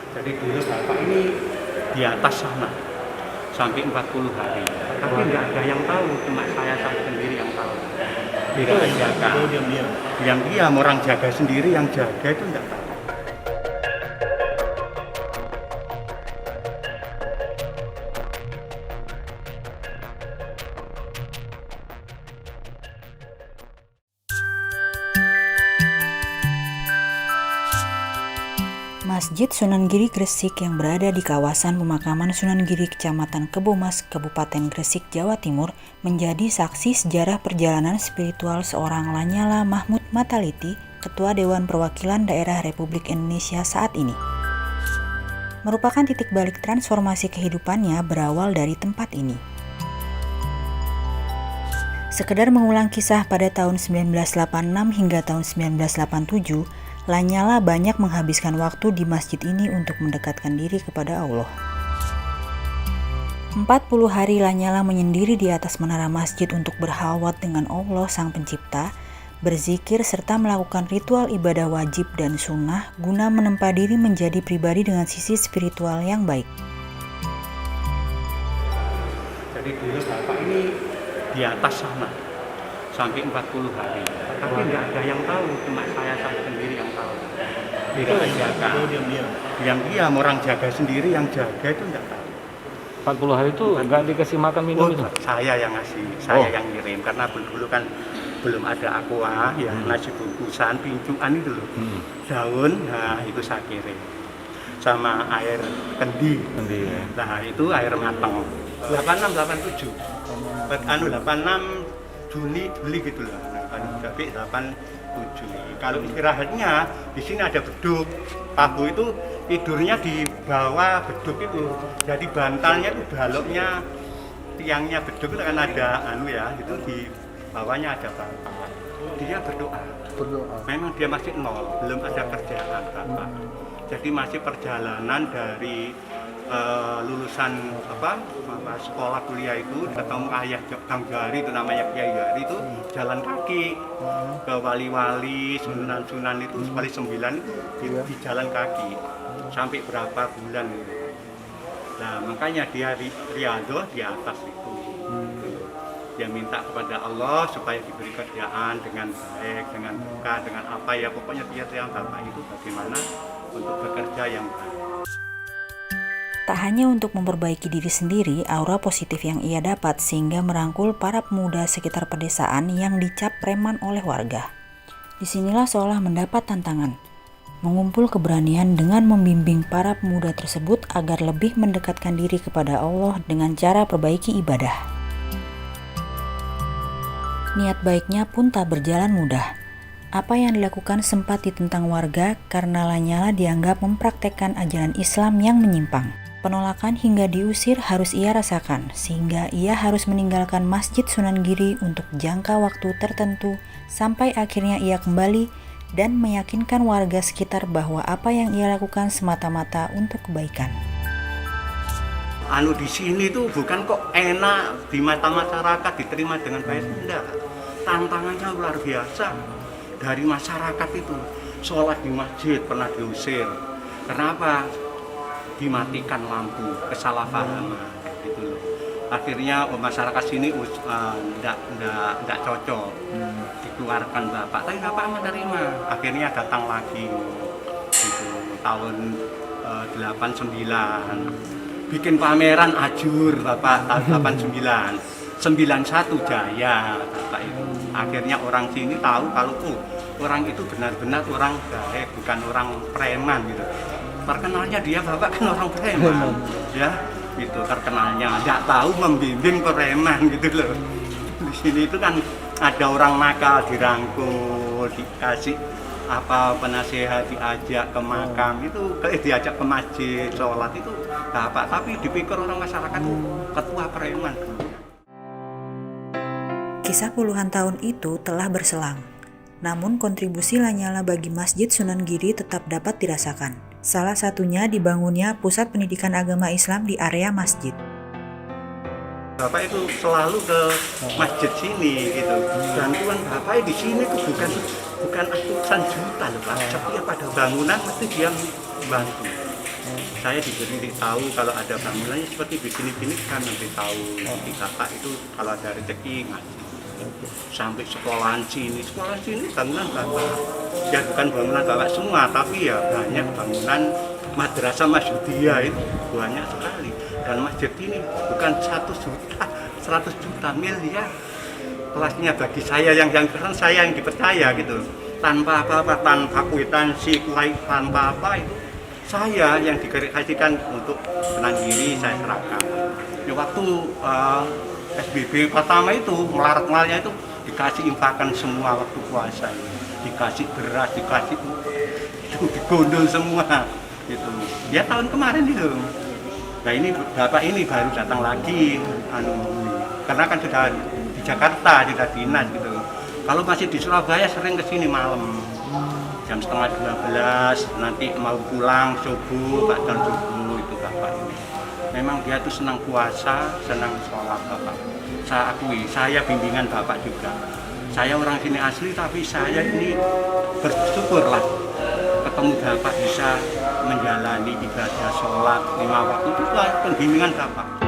Jadi dulu bapak ini di atas sana sampai 40 hari. Tapi nggak ada yang tahu, cuma saya sendiri yang tahu. Dirahasiakan. Itu diam-diam. Diam-diam orang jaga sendiri, yang jaga itu nggak tahu. Masjid Sunan Giri Gresik yang berada di kawasan pemakaman Sunan Giri, Kecamatan Kebomas, Kabupaten Gresik, Jawa Timur, menjadi saksi sejarah perjalanan spiritual seorang Lanyala Mahmud Mataliti, Ketua Dewan Perwakilan Daerah Republik Indonesia saat ini. Merupakan titik balik transformasi kehidupannya berawal dari tempat ini. Sekedar mengulang kisah pada tahun 1986 hingga tahun 1987, Lanyala banyak menghabiskan waktu di masjid ini untuk mendekatkan diri kepada Allah. 40 hari Lanyala menyendiri di atas menara masjid untuk berhalwat dengan Allah Sang Pencipta, berzikir serta melakukan ritual ibadah wajib dan sunnah guna menempa diri menjadi pribadi dengan sisi spiritual yang baik. Jadi dulu bapak ini di atas sana sampai 40 hari. Tapi nggak ada yang tahu, cuma saya sendiri yang tahu. Dirahasiakan. Itu diam-diam. Diam-diam orang jaga sendiri, yang jaga itu nggak tahu. 40 hari itu nggak dikasih makan minum itu? Saya yang ngasih, saya yang ngirim, karena dulu kan belum ada aqua, ya nasi bungkusan, pincuan itu loh, daun, nah itu saya kirim, sama air kendi, nah itu air matang, 86, 87, 86 Juli gitu loh, tapi 87. Kalau istirahatnya di sini ada beduk, Pabu itu tidurnya di bawah beduk itu, jadi bantalnya itu baloknya, tiangnya beduk itu kan ada itu di bawahnya ada bantal. Dia berdoa. Memang dia masih nol, belum ada kerjaan Bapak. Jadi masih perjalanan dari lulusan sekolah kuliah itu ketemu ayah Bang Jari, itu namanya Kiai Jari, itu jalan kaki ke wali-wali, sunan-sunan itu wali 9 itu di jalan kaki sampai berapa bulan itu. Nah makanya dia riado di atas itu. Dia minta kepada Allah supaya diberi kerjaan dengan baik, dengan buka, dengan apa ya, pokoknya dia yang Bapak itu bagaimana untuk bekerja yang baik. Tak hanya untuk memperbaiki diri sendiri, aura positif yang ia dapat sehingga merangkul para pemuda sekitar pedesaan yang dicap preman oleh warga. Disinilah seolah mendapat tantangan, mengumpul keberanian dengan membimbing para pemuda tersebut agar lebih mendekatkan diri kepada Allah dengan cara perbaiki ibadah. Niat baiknya pun tak berjalan mudah. Apa yang dilakukan sempat ditentang warga karena Lanyala dianggap mempraktekkan ajaran Islam yang menyimpang. Penolakan hingga diusir harus ia rasakan, sehingga ia harus meninggalkan Masjid Sunan Giri untuk jangka waktu tertentu sampai akhirnya ia kembali dan meyakinkan warga sekitar bahwa apa yang ia lakukan semata-mata untuk kebaikan. Di sini tuh bukan kok enak di mata masyarakat diterima dengan baik, enggak. Tantangannya luar biasa. Dari masyarakat itu sholat di masjid pernah diusir. Kenapa? Dimatikan lampu, kesalahpahaman gitu loh. Akhirnya masyarakat sini enggak cocok, dikeluarkan Bapak. Tapi Bapak menerima. Akhirnya datang lagi gitu, tahun 89. Bikin pameran ajur Bapak tahun 89. 91 jaya Bapak itu. Akhirnya orang sini tahu kalau orang itu benar-benar orang baik, bukan orang preman gitu. Terkenalnya dia Bapak kan orang preman, ya gitu terkenalnya. Nggak tahu membimbing preman gitu loh. Di sini itu kan ada orang nakal dirangkul, dikasih penasehat, diajak ke makam itu, diajak ke masjid sholat itu Bapak. Tapi dipikir orang masyarakat itu ketua preman. Kisah puluhan tahun itu telah berselang, namun kontribusi Lanyala bagi Masjid Sunan Giri tetap dapat dirasakan. Salah satunya dibangunnya pusat pendidikan agama Islam di area masjid. Bapak itu selalu ke masjid sini gitu. Bantuan Bapak di sini itu bukan ratusan juta loh Pak. Setiap pada bangunan mesti dia bantu. Saya diberi tahu kalau ada bangunannya seperti begini-gini kan, nanti tahu di kakak itu kalau ada rezeki ngasih. Sampai sekolahan sini bangunan bapak. Ya bukan bangunan bapak semua, tapi ya banyak bangunan madrasah Masyudiyah itu banyak sekali. Dan masjid ini bukan 1 juta, 100 juta miliar. Kelasnya bagi saya yang keren, saya yang dipercaya gitu. Tanpa apa-apa, tanpa kwitansi, tanpa apa itu. Saya yang dikasihkan untuk tenang diri, saya serahkan. Ya, waktu SBB pertama itu, melarat-melaratnya itu dikasih impakan semua waktu puasa. Dikasih beras, dikasih itu digondol semua. Gitu. Ya tahun kemarin itu. Nah ini bapak ini baru datang lagi, karena kan sudah di Jakarta, sudah dinas gitu. Kalau masih di Surabaya sering kesini malam. Jam setengah 12, nanti mau pulang subuh, kadang subuh itu bapak ini. Memang dia tuh senang puasa, senang sholat bapak. Saya akui, saya bimbingan bapak juga. Saya orang sini asli, tapi saya ini bersyukurlah ketemu bapak bisa menjalani ibadah sholat 5 waktu itu pembimbingan bapak.